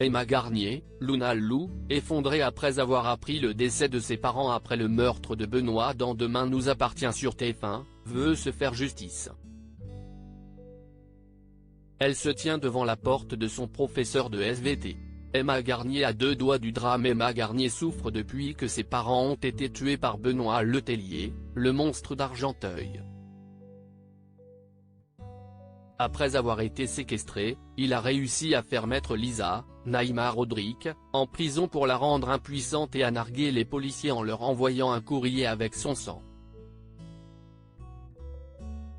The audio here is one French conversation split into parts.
Emma Garnier, Luna Lou, effondrée après avoir appris le décès de ses parents après le meurtre de Benoît dans Demain nous appartient sur TF1, veut se faire justice. Elle se tient devant la porte de son professeur de SVT. Emma Garnier a deux doigts du drame. Emma Garnier souffre depuis que ses parents ont été tués par Benoît Letellier, le monstre d'Argenteuil. Après avoir été séquestré, il a réussi à faire mettre Lisa, Naïma Rodrique, en prison pour la rendre impuissante et à narguer les policiers en leur envoyant un courrier avec son sang.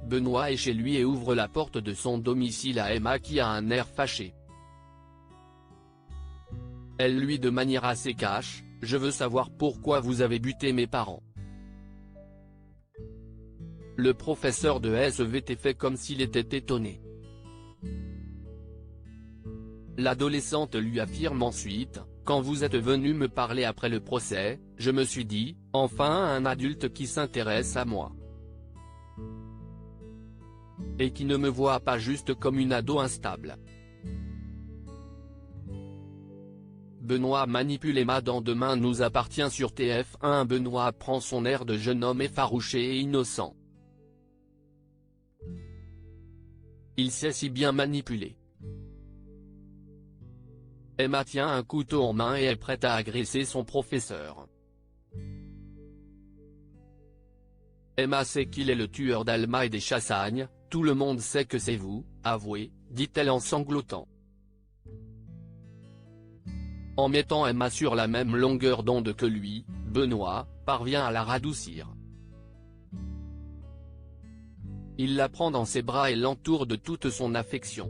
Benoît est chez lui et ouvre la porte de son domicile à Emma qui a un air fâché. Elle lui dit de manière assez cash, « Je veux savoir pourquoi vous avez buté mes parents ». Le professeur de SVT fait comme s'il était étonné. L'adolescente lui affirme ensuite, « Quand vous êtes venu me parler après le procès, je me suis dit, enfin un adulte qui s'intéresse à moi. Et qui ne me voit pas juste comme une ado instable ». Benoît manipule Emma dans Demain nous appartient sur TF1. Benoît prend son air de jeune homme effarouché et innocent. Il sait si bien manipuler. Emma tient un couteau en main et est prête à agresser son professeur. Emma sait qu'il est le tueur d'Alma et des Chassagnes, tout le monde sait que c'est vous, avouez, dit-elle en sanglotant. En mettant Emma sur la même longueur d'onde que lui, Benoît parvient à la radoucir. Il la prend dans ses bras et l'entoure de toute son affection.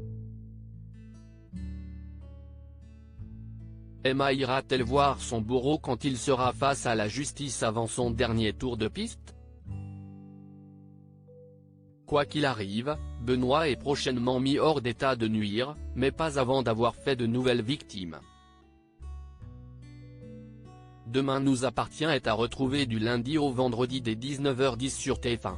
Emma ira-t-elle voir son bourreau quand il sera face à la justice avant son dernier tour de piste? Quoi qu'il arrive, Benoît est prochainement mis hors d'état de nuire, mais pas avant d'avoir fait de nouvelles victimes. Demain nous appartient est à retrouver du lundi au vendredi dès 19h10 sur TF1.